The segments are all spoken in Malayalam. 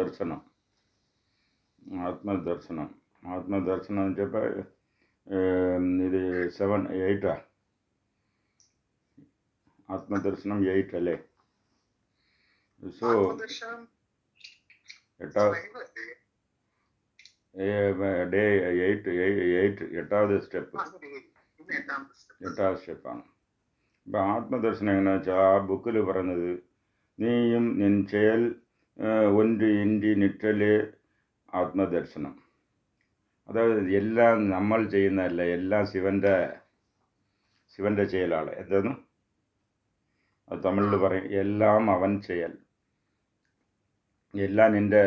ദർശനം ആത്മദർശനം ആത്മദർശനം എന്ന് വെച്ചപ്പോൾ ഇത് 8 ആത്മദർശനം 8 അല്ലേ? സോ ഡേ 8 8ാമത് സ്റ്റെപ്പാണ്. അപ്പം ആത്മദർശനം എങ്ങനെയാണെന്ന് വെച്ചാൽ ആ ബുക്കിൽ പറയുന്നത് നീയും നിൻ செயல் ഒன்று ഇൻറ്റി നിറ്റല് ആത്മദർശനം. അതായത് എല്ലാം നമ്മൾ ചെയ്യുന്നതല്ല, എല്ലാം ശിവൻ്റെ ചെയ്യലാണ്. എന്തെന്ന് അത് തമിഴിൽ പറയും, എല്ലാം അവൻ ചെയ്യൽ, എല്ലാം നിൻ്റെ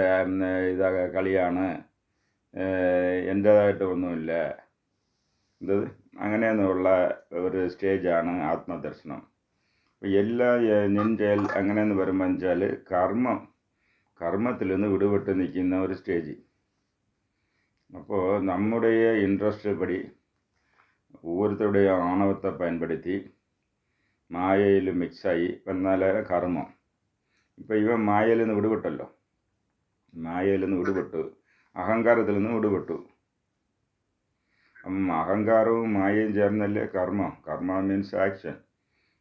കളിയാണ്, എൻ്റേതായിട്ട് ഒന്നുമില്ല, എന്തത് അങ്ങനെയെന്നുള്ള ഒരു സ്റ്റേജാണ് ആത്മദർശനം. എല്ലാം നിൻ്റെ അങ്ങനെയെന്ന് പറയുമ്പോൾ വെച്ചാൽ കർമ്മത്തിൽ നിന്ന് വിടുപെട്ട് നിൽക്കുന്ന ഒരു സ്റ്റേജ്. അപ്പോൾ നമ്മുടെ ഇൻട്രസ്റ്റ് പടി ഓരോരുത്തരുടെ ആണവത്തെ പയൻപടുത്തി മായയിൽ മിക്സായി വന്നാൽ കർമ്മം. ഇപ്പം ഇവൻ മായയിൽ നിന്ന് വിടുപെട്ടല്ലോ, മായയിൽ നിന്ന് വിടുപെട്ടു, അഹങ്കാരത്തിൽ നിന്ന് വിടുപെട്ടു. അഹങ്കാരവും മായയും ചേർന്നല്ലേ കർമ്മം. കർമ്മ മീൻസ് ആക്ഷൻ.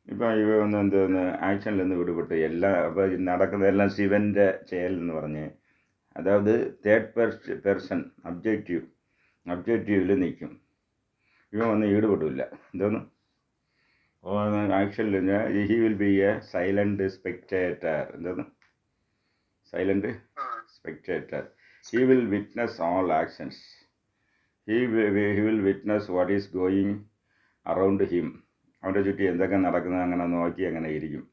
ഇപ്പം ഇവ എന്തെന്ന് ആക്ഷനിൽ നിന്ന് വിടുപെട്ട് എല്ലാം. അപ്പോൾ നടക്കുന്നതെല്ലാം ശിവൻ്റെ ചെയ്യൽ എന്ന് പറഞ്ഞ്, അതായത് തേർഡ് പേഴ്സൺ ഒബ്ജക്റ്റീവിൽ നിൽക്കും. ഇവ ഈടുപെടില്ല. എന്തോന്ന് ആക്ഷനിൽ he will be a silent spectator. എന്തോന്ന് silent spectator. He will witness all actions. He will witness what is going around him. അവൻ്റെ ചുറ്റി എന്തൊക്കെ നടക്കുന്നത് അങ്ങനെ നോക്കി അങ്ങനെ ഇരിക്കും.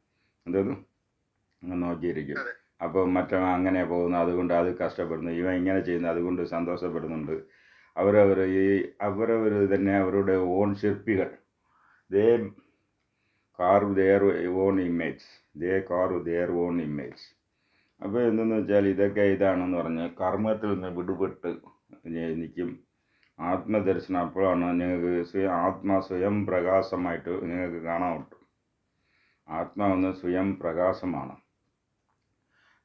എന്തോന്നും അങ്ങനെ നോക്കിയിരിക്കും. അപ്പോൾ മറ്റോ അങ്ങനെ പോകുന്നു, അതുകൊണ്ട് അത് കഷ്ടപ്പെടുന്നു, ഇവൻ ഇങ്ങനെ ചെയ്യുന്നു, അതുകൊണ്ട് സന്തോഷപ്പെടുന്നുണ്ട്. അവരവർ തന്നെ അവരുടെ ഓൺ ശില്പികൾ. They carve their own image. അപ്പോൾ എന്തെന്ന് വെച്ചാൽ ഇതാണെന്ന് പറഞ്ഞ് കർമ്മത്തിൽ നിന്ന് വിടുപെട്ട് നിൽക്കും. ആത്മദർശനം അപ്പോഴാണ് നിങ്ങൾക്ക് സ്വയം പ്രകാശമായിട്ട് നിങ്ങൾക്ക് കാണാൻ പറ്റും. ആത്മാവെന്ന് സ്വയം പ്രകാശമാണ്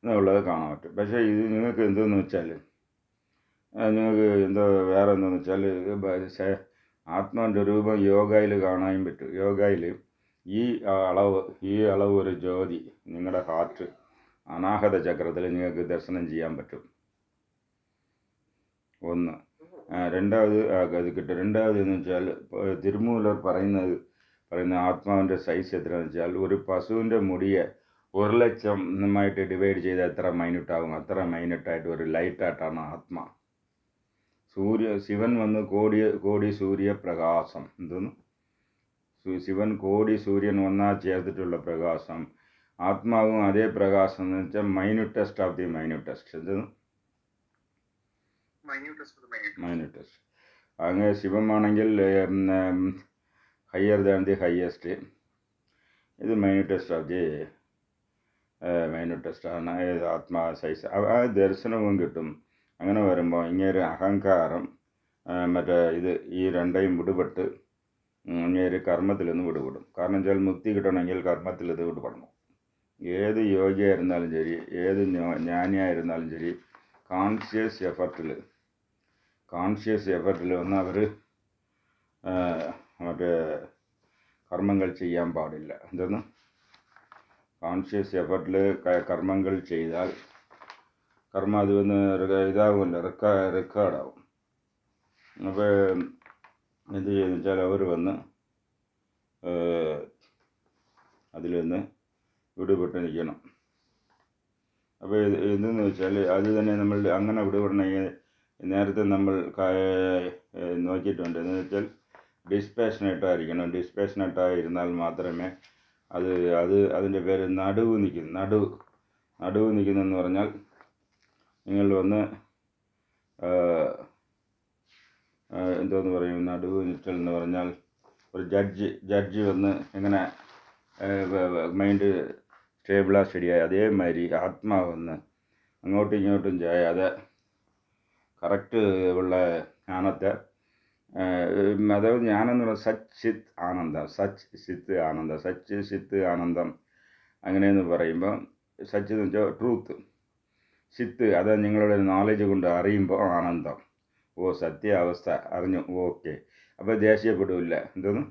എന്നുള്ളത് കാണാൻ പറ്റും. പക്ഷേ ഇത് നിങ്ങൾക്ക് എന്തെന്ന് വെച്ചാൽ നിങ്ങൾക്ക് വേറെ എന്താണെന്ന് വെച്ചാൽ ആത്മാവിൻ്റെ രൂപം യോഗയിൽ കാണാനും പറ്റും. യോഗയിൽ ഈ അളവ് ഒരു ജ്യോതി നിങ്ങളുടെ ഹാർട്ട് അനാഹത ചക്രത്തിൽ നിങ്ങൾക്ക് ദർശനം ചെയ്യാൻ പറ്റും. ഒന്ന്. രണ്ടാമത് അത് കിട്ടും. രണ്ടാമത് എന്ന് വെച്ചാൽ തിരുമൂലർ പറയുന്ന ആത്മാവിൻ്റെ സൈസ് എത്രയാണെന്ന് വെച്ചാൽ ഒരു പശുവിൻ്റെ മുടിയെ 1,00,000 ഡിവൈഡ് ചെയ്താൽ എത്ര മൈന്യൂട്ടാകും, അത്ര മൈന്യൂട്ടായിട്ട് ഒരു ലൈറ്റായിട്ടാണ് ആത്മാ. ശിവൻ വന്ന് കോടി സൂര്യപ്രകാശം. എന്തോന്ന് ശിവൻ കോടി സൂര്യൻ ഒന്നാ ചേർത്തിട്ടുള്ള പ്രകാശം. ആത്മാവും അതേ പ്രകാശം എന്ന് വെച്ചാൽ മൈന്യൂട്ടസ്റ്റ് ഓഫ് ദി മൈന്യൂട്ടസ്റ്റ്. എന്തോന്ന് മൈന്യൂട്ടസ്റ്റ്. അങ്ങനെ ശിവമാണെങ്കിൽ ഹയർ ദാൻ ദി ഹയസ്റ്റ്. ഇത് മൈന്യൂട്ടസ്റ്റ് ഓഫ് ദി മൈന്യൂട്ടസ്റ്റാണ് ആത്മാ സൈസ്. ആ ദർശനവും കിട്ടും. അങ്ങനെ വരുമ്പോൾ ഇങ്ങേര് അഹങ്കാരം ഈ രണ്ടേയും വിടുപെട്ട് ഇങ്ങേര് കർമ്മത്തിൽ നിന്ന് വിടുപെടും. കാരണം വെച്ചാൽ മുക്തി കിട്ടണമെങ്കിൽ കർമ്മത്തിൽ ഇത് വിടുപെടണം. ഏത് യോഗിയായിരുന്നാലും ശരി, ഏത് ജ്ഞാനിയായിരുന്നാലും ശരി, കോൺഷ്യസ് എഫർട്ടിൽ വന്ന് അവർ കർമ്മങ്ങൾ ചെയ്യാൻ പാടില്ല. എന്തെന്ന് കോൺഷ്യസ് എഫർട്ടിൽ കർമ്മങ്ങൾ ചെയ്താൽ കർമ്മ അത് വന്ന് ഇതാകുമല്ലോ, റെക്കോർഡാവും. അപ്പോൾ എന്ത് ചെയ്യുന്നു വെച്ചാൽ അവർ വന്ന് അതിൽ നിന്ന് വിടുപെട്ട് നിൽക്കണം. അപ്പോൾ എന്തെന്ന് വെച്ചാൽ അത് തന്നെ നമ്മൾ അങ്ങനെ വിടുപെടണമെങ്കിൽ നേരത്തെ നമ്മൾ നോക്കിയിട്ടുണ്ട്. എന്ന് വെച്ചാൽ ഡിസ്പാഷനേറ്റായിരിക്കണം. ഡിസ്പാഷനേറ്റായിരുന്നാൽ മാത്രമേ അതിൻ്റെ പേര് നടുവ് നിൽക്കുന്നെന്ന് പറഞ്ഞാൽ നിങ്ങൾ വന്ന് എന്തോന്ന് പറയും, നടുവ് നിൽക്കൽ എന്ന് പറഞ്ഞാൽ ഒരു ജഡ്ജി വന്ന് എങ്ങനെ മൈൻഡ് സ്റ്റേബിളായി അതേമാതിരി ആത്മാവെന്ന് അങ്ങോട്ടും ഇങ്ങോട്ടും ചെയ്യാതെ കറക്റ്റ് ഉള്ള ജ്ഞാനത്തെ, അതായത് ജ്ഞാനം എന്ന് പറയുന്നത് സച്ച് ചിത്ത് ആനന്ദം അങ്ങനെയെന്ന് പറയുമ്പോൾ സച്ച് എന്ന് വെച്ചാൽ ട്രൂത്ത്. ചിത്ത് അത് നിങ്ങളുടെ നോളജ് കൊണ്ട് അറിയുമ്പോൾ ആനന്ദം. ഓ സത്യാവസ്ഥ അറിഞ്ഞു, ഓക്കെ. അപ്പോൾ ദേഷ്യപ്പെടില്ല, എന്തോന്ന്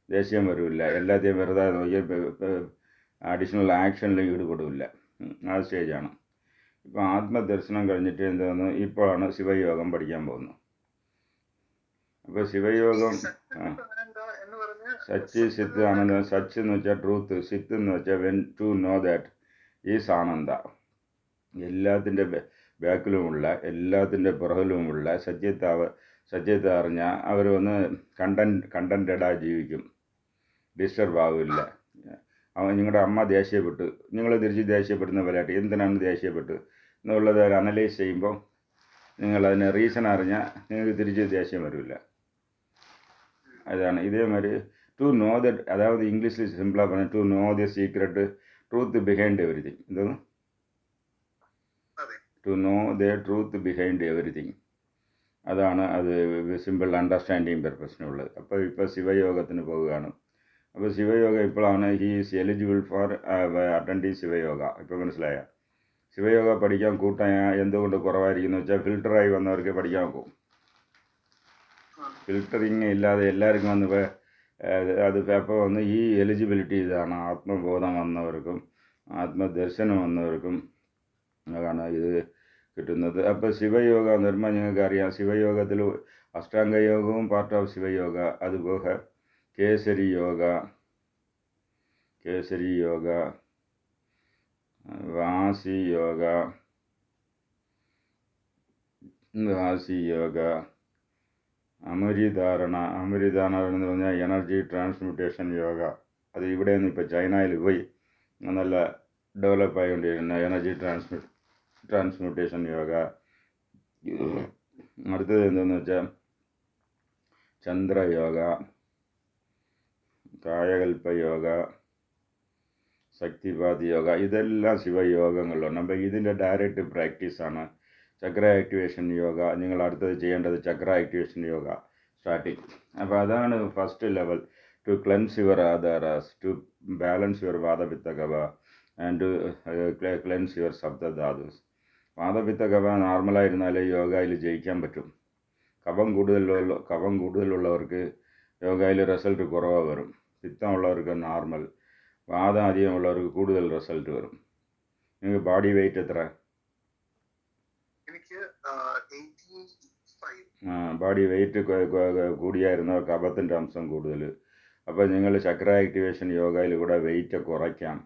ദേഷ്യം വരില്ല, എല്ലാத்தைയും വെറുതെ നോക്കി അഡീഷണൽ ആക്ഷനിൽ ഈടുപെടില്ല. ആ സ്റ്റേജാണ്. ഇപ്പോൾ ആത്മദർശനം കഴിഞ്ഞിട്ട് എന്തോന്ന് ഇപ്പോഴാണ് ശിവയോഗം പഠിക്കാൻ പോകുന്നത്. അപ്പോൾ ശിവയോഗം സച്ച് സിത്ത് ആനന്ദം. സച്ച് എന്ന് വെച്ചാൽ ട്രൂത്ത്, സിത്ത് എന്ന് വെച്ചാൽ when to know that is ആനന്ദ. എല്ലാത്തിൻ്റെ ബാക്കിലുമുള്ള എല്ലാത്തിൻ്റെ പുറകിലുമുള്ള സത്യത്തെ അറിഞ്ഞാൽ അവർ ഒന്ന് കണ്ടൻറ്റഡായി ജീവിക്കും, ഡിസ്റ്റർബ് ആവില്ല. നിങ്ങളുടെ അമ്മ ദേഷ്യപ്പെട്ടു, നിങ്ങൾ തിരിച്ച് ദേഷ്യപ്പെടുന്ന പോലെയായിട്ട് എന്തിനാണ് ദേഷ്യപ്പെട്ടു എന്നുള്ളത് അനലൈസ് ചെയ്യുമ്പോൾ നിങ്ങളതിന് റീസൺ അറിഞ്ഞാൽ നിങ്ങൾക്ക് തിരിച്ച് ദേഷ്യം വരില്ല. അതാണ് ഇതേമാതിരി ടു നോ ദ, അതായത് ഇംഗ്ലീഷിൽ സിമ്പിളാണ് പറഞ്ഞത്, to know the secret truth behind everything. എന്തോന്ന് to know the truth behind everything. അതാണ് അത് സിമ്പിൾ അണ്ടർസ്റ്റാൻഡിങ് പർപ്പസിനുള്ളത്. അപ്പോൾ ഇപ്പോൾ ശിവയോഗത്തിന് പോവുകയാണ്. അപ്പോൾ ശിവയോഗ ഇപ്പോഴാണ് ഹീസ് എലിജിബിൾ ഫോർ അറ്റൻഡിങ് ശിവയോഗ. ഇപ്പോൾ മനസ്സിലായ ശിവയോഗ പഠിക്കാൻ കൂട്ടാൻ എന്തുകൊണ്ട് കുറവായിരിക്കുന്നു വെച്ചാൽ ഫിൽട്ടറായി വന്നവർക്ക് പഠിക്കാൻ പോകും. ഫിൽട്ടറിങ് ഇല്ലാതെ എല്ലാവർക്കും വന്ന് അത് അപ്പോൾ വന്ന് ഈ എലിജിബിലിറ്റി ഇതാണ് ആത്മബോധം വന്നവർക്കും ആത്മദർശനം വന്നവർക്കും ആണ് ഇത് കിട്ടുന്നത്. അപ്പോൾ ശിവയോഗ എന്ന് പറയുമ്പോൾ നിങ്ങൾക്ക് അറിയാം, ശിവയോഗത്തിൽ അഷ്ടാംഗയോഗവും പാർട്ട് ഓഫ് ശിവയോഗ. അതുപോലെ കേസരി യോഗ, വാസി യോഗ, അമരിധാരണ എന്ന് പറഞ്ഞാൽ എനർജി ട്രാൻസ്മ്യൂട്ടേഷൻ യോഗ. അത് ഇവിടെ നിന്ന് ഇപ്പോൾ ചൈനയിൽ പോയി നല്ല ഡെവലപ്പ് ആയിക്കൊണ്ടിരിക്കുന്ന എനർജി ട്രാൻസ്മ്യൂട്ടേഷൻ യോഗ. അടുത്തത് എന്തെന്ന് വെച്ചാൽ ചന്ദ്രയോഗ, കായകൽപ്പ യോഗ, ശക്തിപാത് യോഗ. ഇതെല്ലാം ശിവയോഗങ്ങളുണ്ട്. അപ്പോൾ ഇതിൻ്റെ ഡയറക്റ്റ് പ്രാക്ടീസാണ് ചക്ര ആക്ടിവേഷൻ യോഗ. നിങ്ങൾ അടുത്തത് ചെയ്യേണ്ടത് ചക്ര ആക്ടിവേഷൻ യോഗ സ്റ്റാർട്ടിങ്. അപ്പോൾ അതാണ് first level, to cleanse your ആധാരാസ്, to balance your vata pitta kapha and cleanse your സപ്തധാതുസ്. വാദപിത്ത കഫ നോർമലായിരുന്നാലേ യോഗയിൽ ജയിക്കാൻ പറ്റും. കഫം കൂടുതലുള്ളവർക്ക് യോഗയിൽ റിസൾട്ട് കുറവാണ് വരും. പിത്തമുള്ളവർക്ക് നോർമൽ, വാദം അധികമുള്ളവർക്ക് കൂടുതൽ റിസൾട്ട് വരും. നിങ്ങൾക്ക് ബോഡി വെയിറ്റ് എത്ര? ബോഡി വെയിറ്റ് കൂടിയായിരുന്ന കഫത്തിൻ്റെ അംശം കൂടുതൽ. അപ്പോൾ നിങ്ങൾ ചക്ര ആക്ടിവേഷൻ യോഗയിൽ കൂടെ വെയിറ്റ് കുറയ്ക്കാം.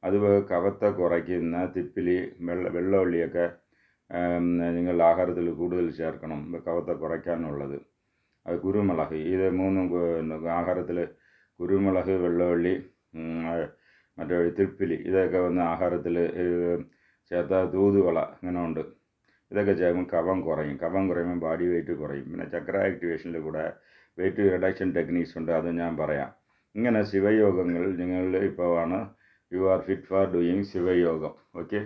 അതുപോലെ കഫത്തെ കുറയ്ക്കുന്ന തിപ്പിലി, വെള്ളമുള്ളിയൊക്കെ നിങ്ങൾ ആഹാരത്തിൽ കൂടുതൽ ചേർക്കണം, കഫത്തെ കുറയ്ക്കാനുള്ളത്. അത് കുരുമുളക്, ഇത് മൂന്നും ആഹാരത്തിൽ കുരുമുളക്, വെള്ളമുള്ളി, മറ്റേ തിപ്പിലി, ഇതൊക്കെ വന്ന് ആഹാരത്തിൽ ചേർത്ത തൂതുവള ഇങ്ങനെ ഉണ്ട്. ഇതൊക്കെ ചെയ്യുമ്പോൾ കഫം കുറയുമ്പോൾ ബോഡി വെയിറ്റ് കുറയും. പിന്നെ ചക്ര ആക്ടിവേഷനിൽ കൂടെ വെയിറ്റ് റിഡക്ഷൻ ടെക്നീക്സ് ഉണ്ട്, അത് ഞാൻ പറയാം. ഇങ്ങനെ ശിവയോഗങ്ങൾ നിങ്ങൾ ഇപ്പോൾ ആണ് you are fit for doing ശിവയോഗം. ഓക്കെ.